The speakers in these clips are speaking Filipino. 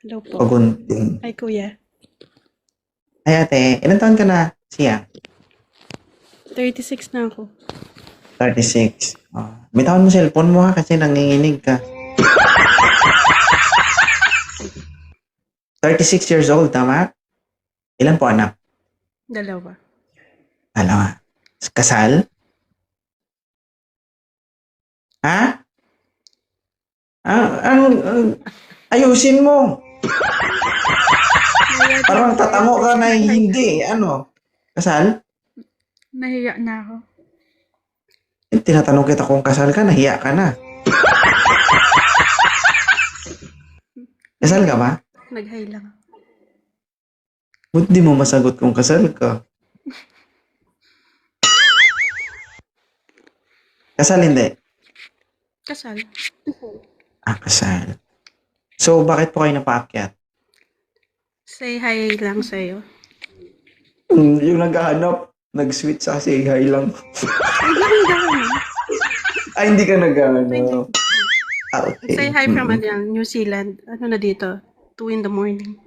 Hello po. Pagunting. Hi, kuya. Ay ate, ilan taon ka na siya? 36 na ako. 36. Oh. Bitawan mo cellphone mo ha kasi nanginginig ka. 36 years old, tama? Ilan po anak? Dalawa. Dalawa. Kasal? Ha? Ayusin mo. Parang tatango ka na hindi. Ano? Kasal? Nahiya na ako. Tinatanong kita kung kasal ka, nahiya ka na. Kasal ka ba? Nag-hi lang. Ba't di mo masagot kung kasal ka? Kasal hindi? Kasal. Kasal. So, bakit po kayo napaakyat? Say hi lang sa'yo. Yung naghahanap, nag-switch sa say hi lang. Ay, hindi ka naghahanap. Okay. Say hi from New Zealand. Ano na dito? 2 in the morning.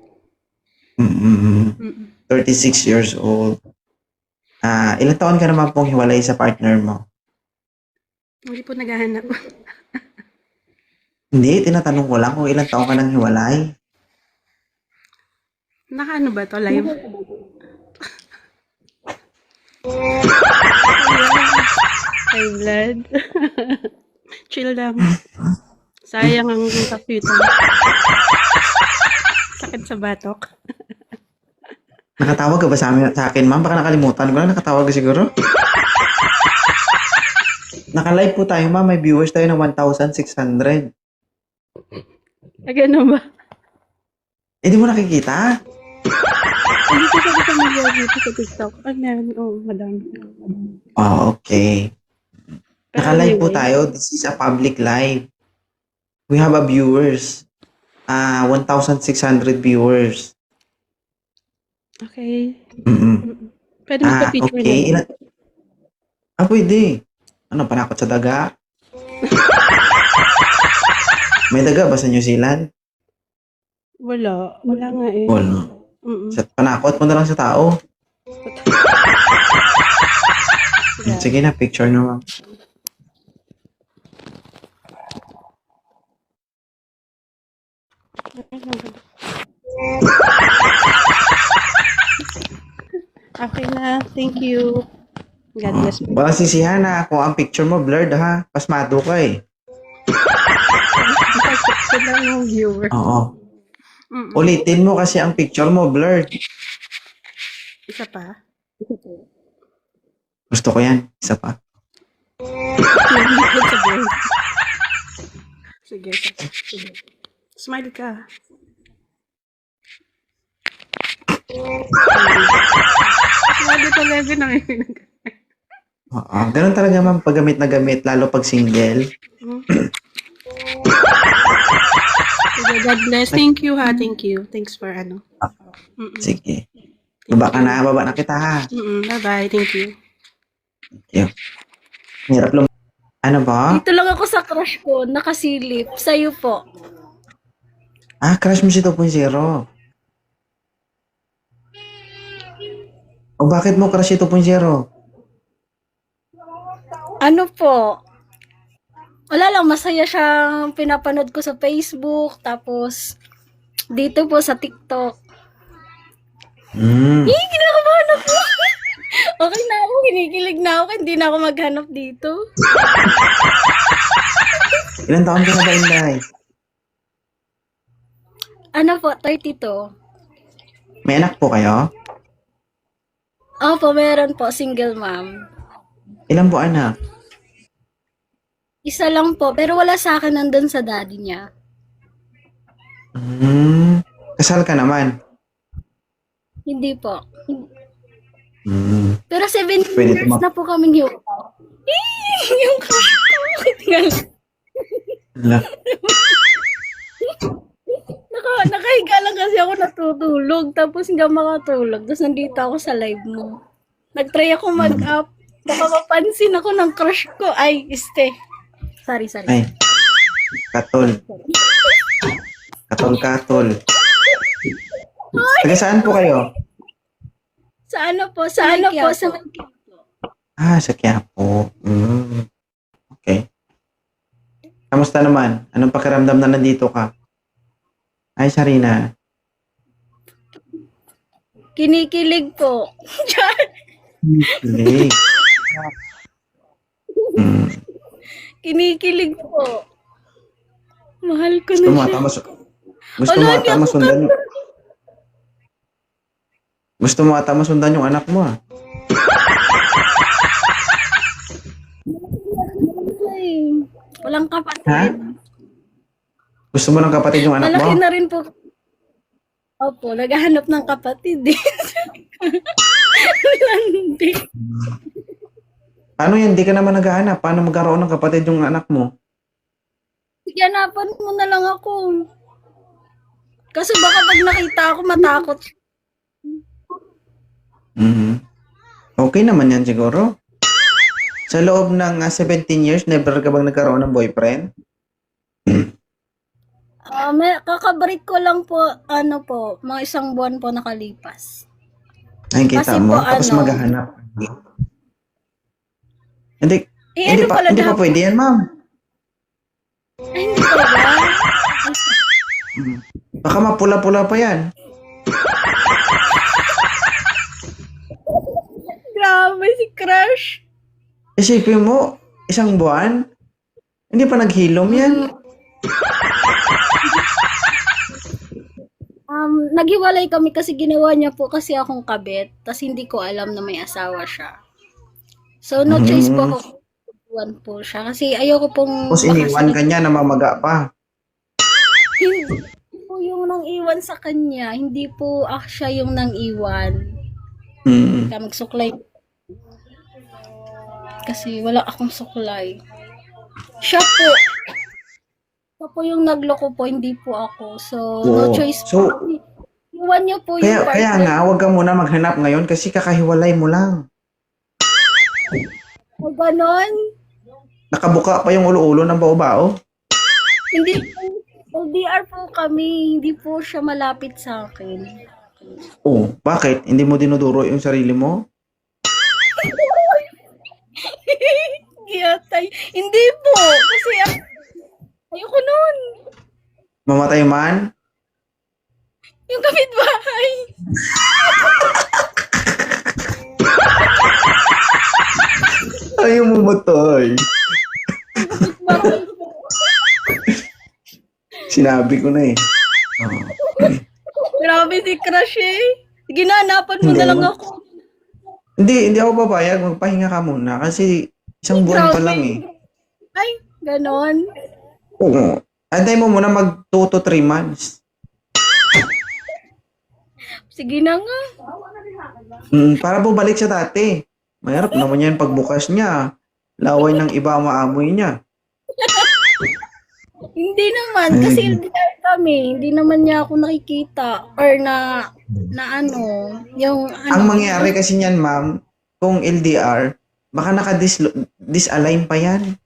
36 years old. Ilang taon ka naman pong hiwalay sa partner mo? Hindi po naghahanap. Hindi, tinatanong ko lang kung ilang taon ka nang hiwalay. Naka-ano ba to? Live? Hi, blood. Chill lang. Sayang ang computer. Sakit sa batok. Nakatawag ka ba sa akin, ma'am? Baka nakalimutan ko na. Nakatawag ka siguro? Naka-live po tayo, ma'am. May viewers tayo ng 1,600. Ano ba? Di mo nakikita? Hindi ko sabi ka dito sa TikTok. Madami. Okay. Naka-live po tayo. This is a public live. We have a viewers. 1,600 viewers. Okay. Pwede Okay. magpa-picture na. Pwede. Ano, panakot sa daga? May daga ba sa New Zealand? Wala. Wala nga eh. Wala. Panakot mo na lang sa tao. Sige na, picture na. Okay na. Thank you. God bless me. Baka sisihan na kung ang picture mo blurred ha. Pasmado ka eh. Ito lang yung viewer. Oo. Ulitin mo kasi ang picture mo blurred. Isa pa. Gusto ko yan. Isa pa. Sige. Smile ka. Smile talaga nanginig. Oo. Ganun talaga ma'am pag gamit na gamit. Lalo pag single. God bless. Thank you ha. Thank you. Thanks for ano. Sige. Baba na kita ha. Bye-bye. Thank you. Thank you. Hirap Ano ba? Dito lang ako sa crush ko, nakasilip. Sa'yo po. Crush mo si 2.0. O bakit mo crush si 2.0? Ano po? Wala lang, masaya siyang pinapanood ko sa Facebook, tapos dito po sa TikTok. Kinakabahan ako. Okay na ako, kinikilig na ako, hindi na ako maghanap dito. Ilan taon ka na ba, Inday? Ano po, 32. May anak po kayo? Opo, meron po, single mom. Ilan po anak? Isa lang po, pero wala sa akin, nandun sa daddy niya. Kasal ka naman? Hindi po. Mm. Pero 7 Pwede years na po kaming hiwalay. Yung crush ko. Hala. Nakahiga lang kasi ako natutulog. Tapos hindi ako makatulog. Tapos nandito ako sa live mo. Nag-try ako mag-up. Baka mapansin ako ng crush ko. Ay, Sorry. Ay. Katol. Katol. Taga saan po kayo? Sa ano po? Sa ano po? Sa Sa Quiapo. Okay. Kamusta naman? Anong pakiramdam na nandito ka? Ay, Sarina. Kinikilig po. Kilig. Kinikilig po. Mahal ko Gusto na mo siya. ata masundan yung... Gusto mo ata masundan yung anak mo, ah. Ay, walang kapatid. Ha? Gusto mo ng kapatid yung anak Malaki mo? na rin po. Opo, naghahanap ng kapatid eh. Landi. Ano yan? Di ka naman naghahanap. Paano magkaroon ng kapatid yung anak mo? Hanapan mo na lang ako. Kasi baka pag nakita ako, matakot. Okay naman yan siguro. Sa loob ng 17 years, never ka bang nagkaroon ng boyfriend? Kakabreak ko lang po, mga 1 buwan po nakalipas. Ay, kita Kasi mo. po, Tapos maghahanap. Hindi ano pala pa dapat? pwede yan, ma'am. Ay, hindi ko ba? Baka mapula-pula pa yan. Grabe si Crush. Isipin mo, 1 buwan? Hindi pa naghilom yan. Naghiwalay kami kasi ginawa niya po kasi akong kabit. Tas hindi ko alam na may asawa siya. So, no choice po ako. Iwan po siya. Kasi ayoko pong... Tapos iniwan ka niya, namamaga pa. Hindi po yung nang iwan sa kanya. Hindi po siya yung nang iwan. Kaya magsuklay. Kasi wala akong suklay. Siya po. Siya po yung nagloko po, hindi po ako. So, no choice po. Iwan niyo po yung partner. Kaya nga, huwag ka muna maghanap ngayon kasi kakahiwalay mo lang. O ganon. Nakabuka pa yung ulo-ulo ng bao-bao. Hindi po. LDR po kami. Hindi po siya malapit sa akin. Oh, bakit? Hindi mo dinuduro yung sarili mo? Giyatay. Hindi po. Kasi ayoko nun. Mamatay man? Yung kapitbahay. Ayaw mo matay. Sinabi ko na eh. Grabe si Crush eh. Sige na, hanapan mo na lang ako. Hindi ako papayag. Magpahinga ka muna kasi 1 buwan pa lang eh. Ay, ganon. Oo. Antay mo muna mag 2 to 3 months. Sige na nga. Para bumalik siya dati. Mahirap naman yan pagbukas niya. Laway ng iba ang maamoy niya. Hindi naman. Kasi LDR kami. Hindi naman niya ako nakikita. Or na ano. Yung ano. Ang mangyari kasi niyan, ma'am, kung LDR, baka naka-disalign pa yan.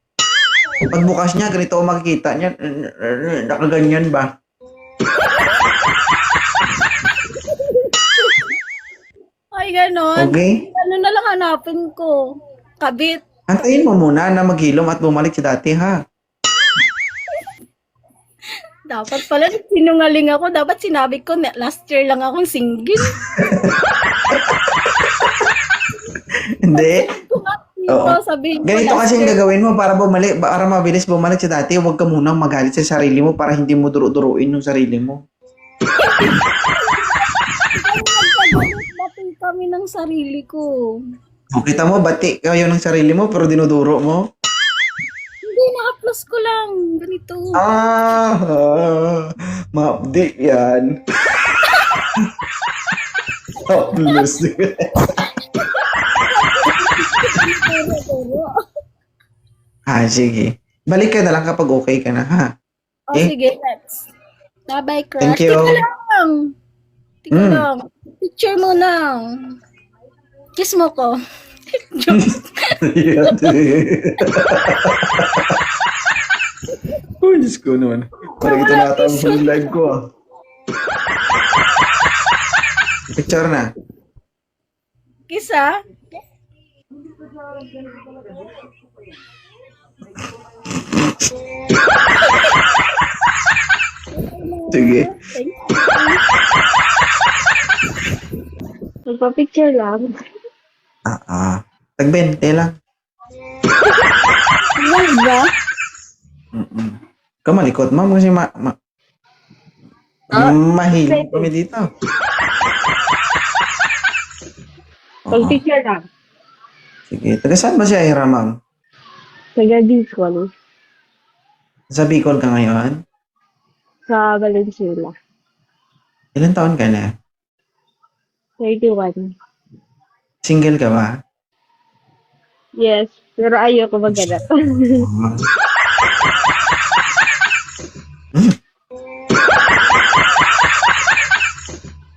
Pagbukas niya, ganito ako makikita niya. Nakaganyan ba? Ay, ganon. Okay? Ano na lang hanapin ko? Kabit. Antayin mo muna na maghilom at bumalik sa dati, ha? Dapat pala sinungaling ako. Dapat sinabi ko na last year lang akong single. Hindi. Oo. Sabihin ko Ganito last kasi yung year. gagawin mo para mabilis bumalik sa dati. Huwag ka munang magalit sa sarili mo para hindi mo duro-duruin yung sarili mo. Bati kami ng sarili ko. O, kita mo, bati kayo ng sarili mo pero dinuduro mo. Hindi, na-upload ko lang. Ganito. Ma-update yan. Upload. Sige. Balik ka na lang kapag okay ka na, ha? Sige, let's. Bye-bye, Crush. Thank you. Tika lang. Tika lang. Picture mo na. Kiss mo ko. Oh, Diyos ko naman. Parang ito na ata ang live ko, ah. Picture na. Kisa? Sige. Magpa-picture lang. Tag-20 lang. Ano ba? Ikaw malikot, ma'am, kasi mahilo kami dito. Oo. Pag-picture lang. Sige. Taga saan ba si Ira, ma'am? Taga-Bicol. Sa Bicol ka ngayon? Sa Valenzuela. Ilan taon ka na? 31. Single ka ba? Yes. Pero ayoko maghanap. Oo.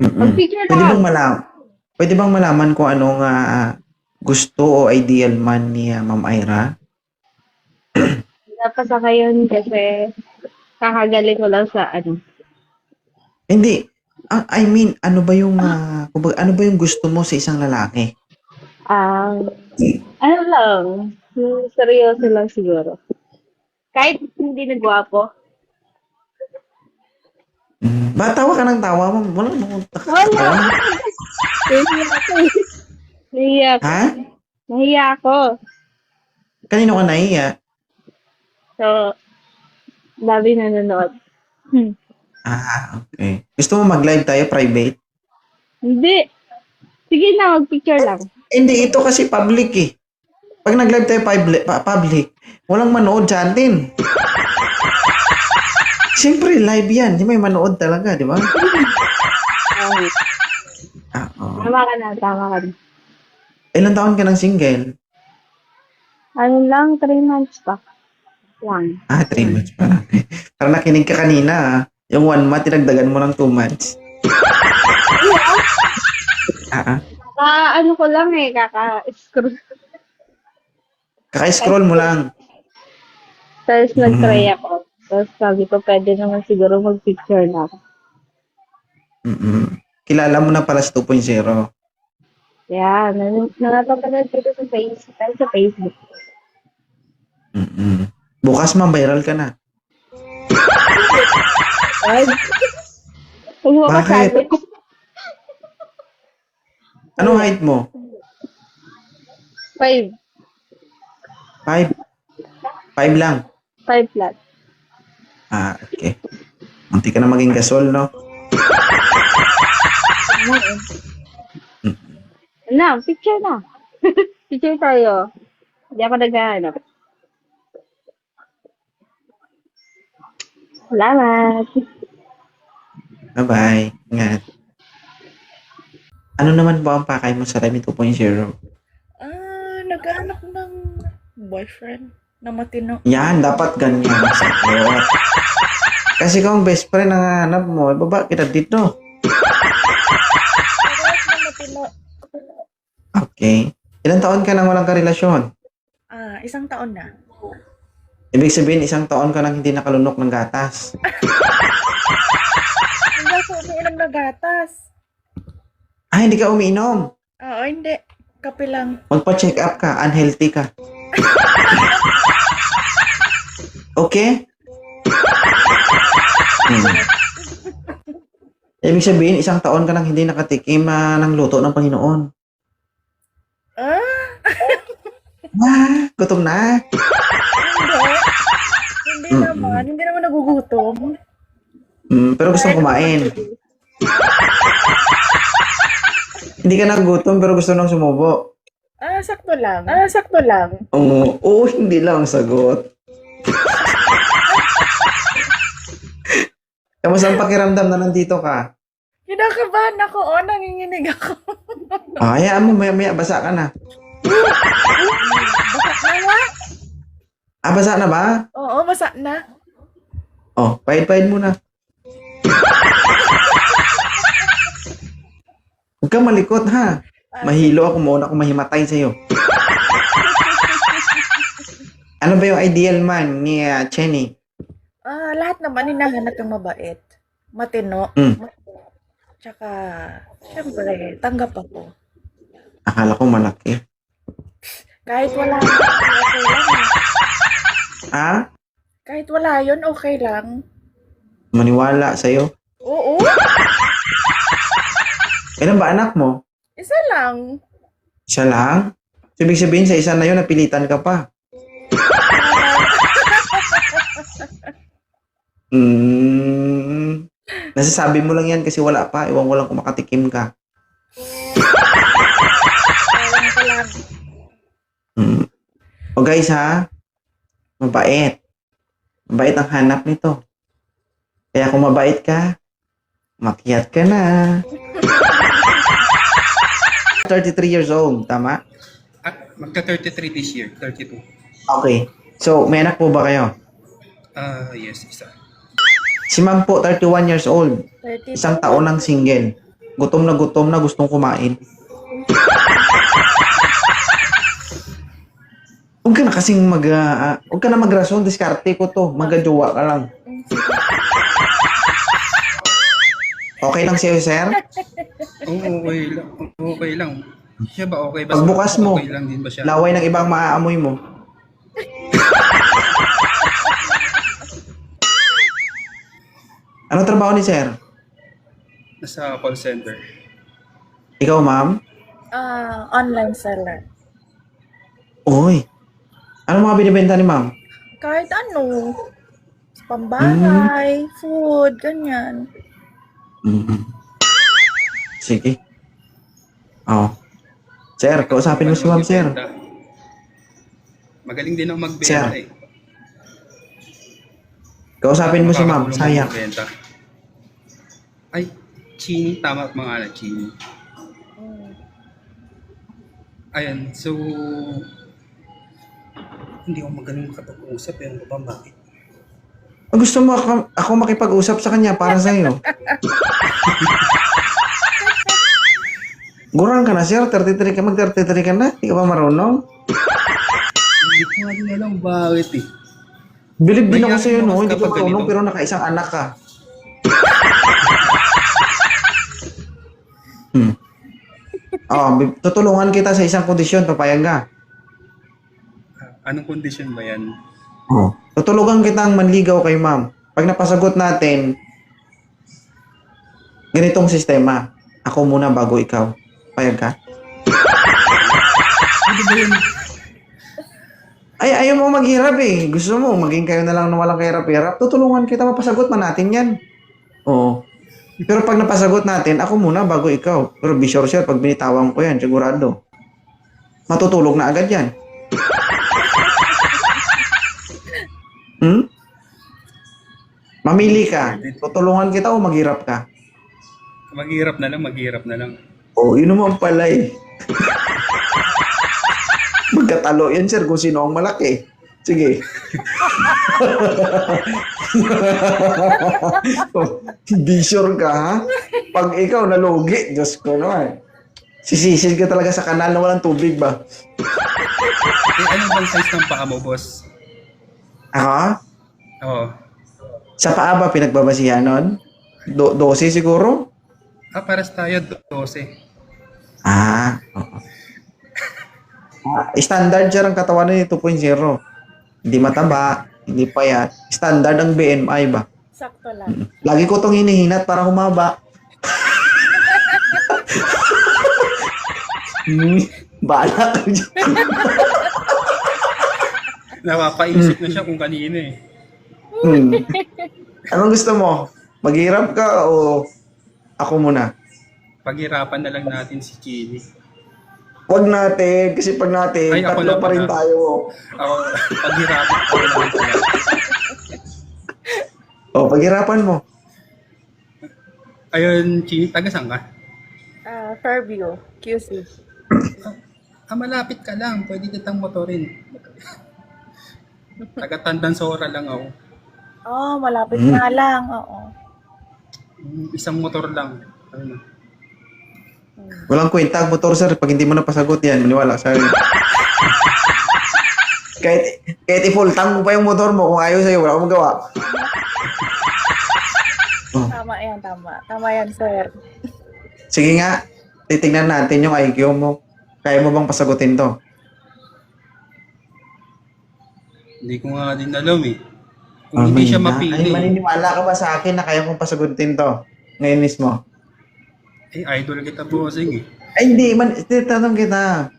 Pag-picture Pwede lang. bang pwede bang malaman kung anong gusto o ideal man ni Ma'am Ira? Dapat sa ngayon kasi kakagaling ko lang sa ano. Hindi. I mean, ano ba yung kumbaga, ano ba yung gusto mo sa isang lalaki? Ano lang. Seryoso lang siguro. Kahit hindi nagwapo. Ba, tawa ka ng tawa mo. Wala mo. Wala. Nahiya ako. Nahiya ako. Ha? Nahiya ako. Kanino ka nahiya? So, dami nanonood. Okay. Gusto mo mag-live tayo private? Hindi. Sige na, mag-picture lang. Hindi, ito kasi public eh. Pag nag-live tayo public, walang manood sa atin. Siyempre, live yan. Di may manood talaga, di ba? Oo. Tama ka na, tama ka na. Ilan taon ka ng single? Ano lang, 3 months pa. Lang. 3 months pa lang. Parang nakinig ka kanina. Yung 1 month, tinagdagan mo ng 2 months. Ano ko lang eh, kaka-scroll. Kaka-scroll mo lang. Tapos nag-try ako. Tapos sabi ko, pwede naman siguro mag-picture lang. Kilala mo na pala sa 2.0. Yeah, nanatapanood dito sa Facebook. Bukas viral ka na. Huwag mo Bakit? kasabi. Anong height mo? 5. 5? 5 lang. 5 flat. Okay. Munti ka na maging gasol, no? Na, picture na. Picture tayo. Hindi ako naghahanap. Salamat. Bye-bye. Ingat. Ano naman ba ang pakay mo sa Remy 2.0? Naghahanap ng boyfriend na matino. Yan, dapat ganyan ang sagot. Kasi kung best friend ang hanap mo, baba kita dito. Naghahanap ng matino. Okay. Ilan taon ka nang walang karelasyon? 1 taon na. Ibig sabihin, 1 taon ka nang hindi nakalunok ng gatas. Hindi ako umiinom na gatas. Hindi ka umiinom. Oo, hindi. Kape lang. Magpa-check up ka. Unhealthy ka. Okay? Ibig sabihin, 1 taon ka nang hindi nakatikim ng luto ng Panginoon. Gutom na. Hindi naman. Hindi naman nagugutom. Pero gusto kumain. Hindi ka nagugutom pero gusto nang sumubo. Sakto lang. Sakto lang. Oo, hindi lang ang sagot. Kamusta ang pakiramdam na nandito ka? Kinakabahan ako. Nanginginig ako. Hayaan mo, maya-maya, basa ka na. Basa na nga. Basa na ba? Oo, basa na. Pahid-pahid muna. Huwag kang malikot, ha? Mahilo ako, mauna akong mahimatay sa'yo. Ano ba yung ideal man ni Chenny? Lahat naman hinahanap yung mabait. Matino. Tsaka, syempre, tanggap ako. Akala ko malaki. Kahit wala yun, okay lang. Ah? Kahit wala yun, okay lang. Maniwala sa'yo. Oo, Ilan ba anak mo? isa lang. Siya lang? So, ibig sabihin sa isa na yun, napilitan ka pa. Nasasabi mo lang yan kasi wala pa. Iwan ko lang kung makatikim ka. Ewan ko lang. Mm. O guys ha, mabait. Mabait ang hanap nito. Kaya kung mabait ka, makiat ka na. 33 years old, tama? Magka-33 this year, 32. Okay. So, may anak po ba kayo? Yes, isa. Si ma'am po, 31 years old. 32. Isang taon ng single. Gutom na gustong kumain. Huwag ka na kasing huwag ka na magrason, diskarte ko to. Magajowa ka lang. Okay lang sa'yo, sir? Oo, okay lang. Okay lang. Siya ba okay ba? Pagbukas mo, Okay lang din ba siya? laway ng ibang maaamoy mo. Ano trabaho ni sir? Nasa call center. Ikaw, ma'am? Online seller. Uy. Ano mga binibenta ni ma'am? Kahit ano. Pambahay, food, ganyan. Sige. Oh. Sir, kausapin mo si ma'am, sir. Magaling din ako magbenta Sir. eh. Kausapin mo si ma'am, Makakatulong sayang. magbenta. Ay, Chini, tama mga anak, Chini. Ayan, so hindi ako magaling makapag-usap eh. Ano ba, bakit? Gusto mo ako makipag-usap sa kanya para sa'yo? Gurang ka na, sir. 33 ka, mag-33 ka na. Hindi ka pa marunong. Hindi ko nga din alam bakit eh. Bilib din ako Mayaman sa'yo, no? ako Hindi ka kapag marunong ganito. pero nakaisang anak ka. Tutulungan kita sa isang kondisyon, papayag ka. Anong kondisyon ba yan? Tutulungan kitang manligaw kay ma'am. Pag napasagot natin, ganitong sistema. Ako muna bago ikaw. Payag ka? Ano ba yun? Ay, ayaw mo maghirap eh. Gusto mo, maging kayo na lang na walang kahirap-hirap. Tutulungan kita, mapasagot man natin yan. Oo. Pero pag napasagot natin, ako muna bago ikaw. Pero be sure sir, pag binitawan ko yan, sigurado. Matutulog na agad yan. Mamili ka. Tutulungan kita o maghirap ka? Maghirap na lang. Oo, yun naman pala eh. Magkatalo yan sir kung sino ang malaki. Sige. Be sure ka ha? Pag ikaw nalugi, Diyos ko naman. Sisisid ka talaga sa kanal na walang tubig ba? Eh, ano bang size ng paa mo, boss? Ako? Oo. Sa paa ba pinagbabasihan nun? 12 siguro? Pares tayo, 12. Oo. Standard siya ang katawan ni 2.0. Hindi mataba, hindi payat. Standard ang BMI ba? Sakto lang. Lagi ko itong hinihinat para humaba. Bahala ka dyan. Napapaisip na siya kung kanino eh. Anong gusto mo? Maghirap ka o ako muna? Paghirapan na lang natin si Chini. Huwag natin, kasi pag natin, Ay, ako tatlo na pa rin pala. tayo. Ako, paghirapan ko na lang pala. Paghirapan mo. Ayun, Chini, taga saan ka? Fairview, QC. Malapit ka lang. Pwede kitang motorin. Taga Tandansora lang ako. Malapit nga lang, oo. Isang motor lang. Ano? Walang kwenta ang motor, sir. Pag hindi mo napasagot yan, maniwala sa akin. kahit i-full tank mo pa yung motor mo, kung ayaw sa'yo, wala akong magawa. Tama yan, tama. Tama yan, sir. Sige nga, titignan natin yung IQ mo. Kaya mo bang pasagutin to? Hindi ko nga din alam eh. Kung hindi siya Ay, mapili, maniniwala ka ba sa akin na kaya kong pasagutin to? Ngayon mismo. idol kita bossing eh. Ay, hindi. Titanong kita.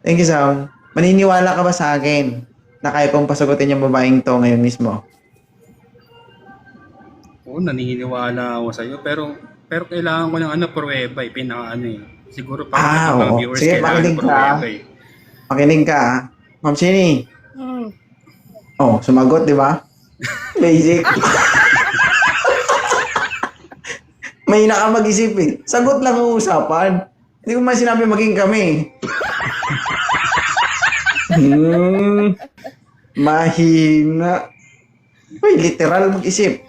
Thank you, Sam. Maniniwala ka ba sa akin na kaya kong pasagutin yung babaeng to ngayon mismo? Oo, naniniwala ako sa'yo. Pero kailangan ko ng pruweba eh. Pinaka eh. Siguro para mga Oo. viewers Sige, kailangan pakinig ng ka. pruweba eh. Makinig ka, ah. Ma'am Shini. Hmm. Oh, sumagot, di ba? Basic. May ka mag-isip eh. Sagot lang ang usapan. Hindi ko man sinabi maging kami. Mahina. Uy, literal mag-isip.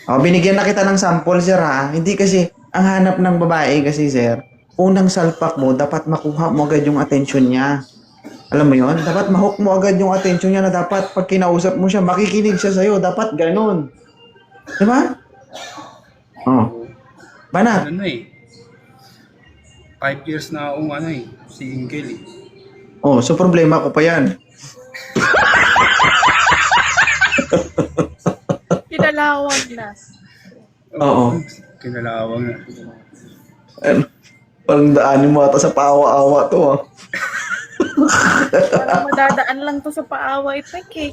Binigyan na kita ng sample, sir, ha? Hindi kasi, ang hanap ng babae kasi, sir, unang salpak mo, dapat makuha mo agad yung attention niya. Alam mo yon? Dapat mahook mo agad yung attention niya na dapat pag kinausap mo siya, makikinig siya sa'yo. Dapat ganun. Diba? Oh. Banat. Ano eh. 5 years na akong single eh. Oh, so problema ko pa yan. Kinalawag na. Oo. Kinalawang na. Ano? Parang daanin mo ata sa paawa-awa to, ah. Parang madadaan lang to sa paawa ipek eh.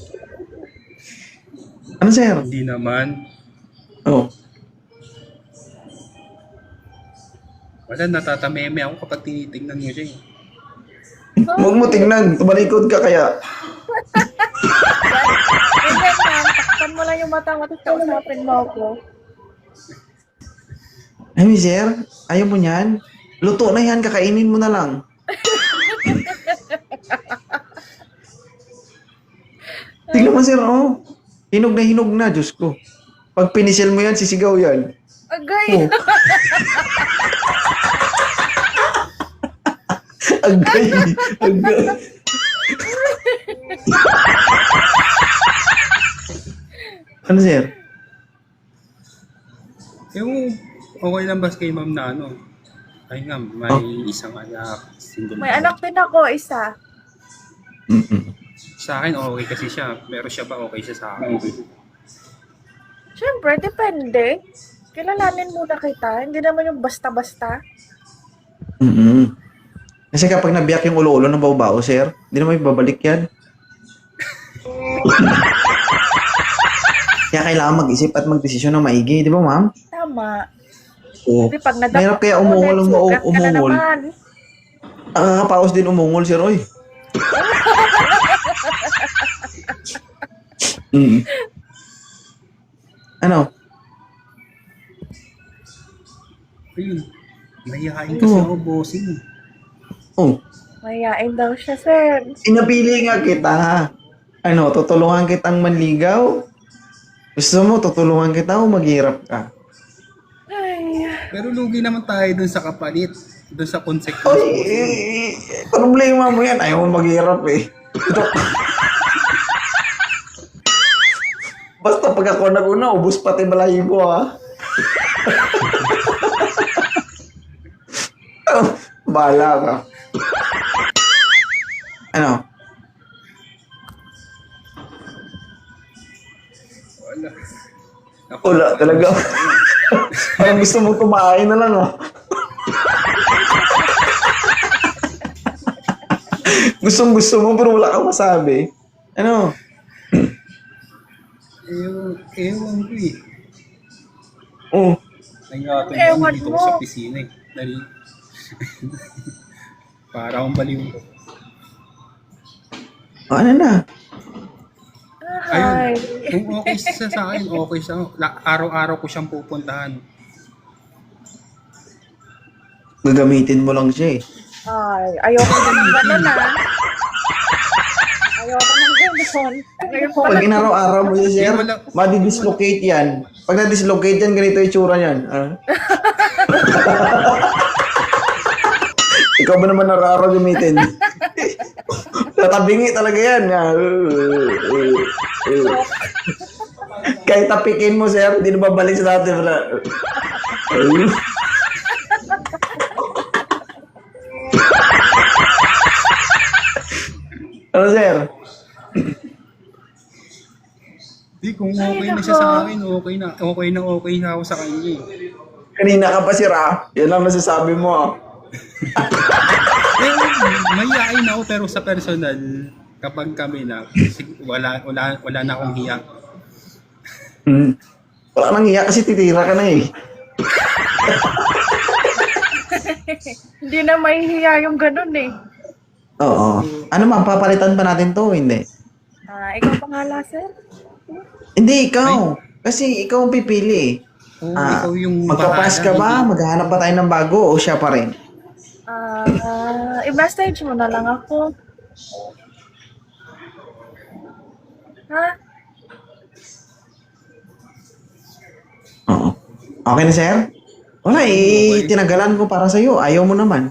Ano, sir? Hindi naman. Oh. Wala, natatameme ako kapag tinitingnan mo siya eh. Huwag mo tingnan. Tumalikod ka kaya. Hindi man, takpan mo lang yung mata mo tapos kausapin mo ako. Ay, sir, ayaw mo niyan? Luto na yan, kakainin mo na lang. Tignan mo, sir, oh. Hinog na, Diyos ko. Pag pinisil mo yan, sisigaw yan. Agay! Oh. Agay. Agay. Ano, sir? Okay lang ba kay ma'am na ay nga, may isang anak, single May mom. anak din ako, isa. Sa akin, okay kasi siya. Pero siya ba okay siya sa akin? Siyempre, depende. Kilalanin muna kita. Hindi naman yung basta-basta. Kasi kapag nabiyak yung ulo-ulo ng baw-bao, sir, hindi naman ibabalik yan. Kaya kailangan mag-isip at mag-desisyon ng maigi, di ba, ma'am? Tama. Oo. Kasi pag Mahirap kaya umungol umungol. Nakakapaos din umungol, sir, oy. Ano? Ayun. Mahihain kasi ako, bossing. Oh, Mayayain daw siya, sir. pinapili nga kita. Ano, tutulungan kitang manligaw? Gusto mo, tutulungan kita o maghirap ka? Ay, Pero lugi naman tayo dun sa kapalit. Dun sa consequence. Oy, problema mo yan. Ayaw mo maghirap eh. Basta pag ako nag-una, ubus pati balahibo, ha? Bahala ka. Ano? Wala. Wala talaga. Parang gusto mo kumain na lang, oh. Gustong-gusto mo pero wala kang masabi. Ano? Ewan ko eh. Oh. Nangyatag Ewan dito mo. ko sa pisina eh. Para akong baliw. Ano na? ay. Ayun. Kung okay siya sa akin, okay siya. Araw-araw ko siyang pupuntahan. Gagamitin mo lang siya eh. Ay, ayoko ng gano'n Ayoko ng gano'n. Ayoko Pag inaraw-araw mo yun, sir, Wala. madi-dislocate yan. Pag na-dislocate yan, ganito yung tsura niyan. Ah. Ikaw ba naman araw-araw gamitin? Tatabingi talaga yan. Kahit tapikin mo, sir, hindi na babalik sa dati. Ano, sir? Di, kung okay na siya sa akin, okay na ako sa kanya eh. Kanina ka pa, sir, ah. Yan lang nasasabi mo, ah. Eh, mahihain ako pero sa personal, kapag kami na, wala na akong hiya. Wala nang iya kasi titira ka na, eh. Hindi na mahihiya yung ganun eh. Oo. Ano ma'am, papalitan pa natin to, hindi? Ikaw pangalan, sir? Hindi, ikaw. Kasi ikaw ang pipili, eh. Oo, ikaw yung Magpapas ka ba? hindi- Maghahanap pa tayo ng bago o siya pa rin? I-message mo na lang ako. Ha? Oo. Okay na, sir? Wala, tinagalan ko para sa'yo. Ayaw mo naman.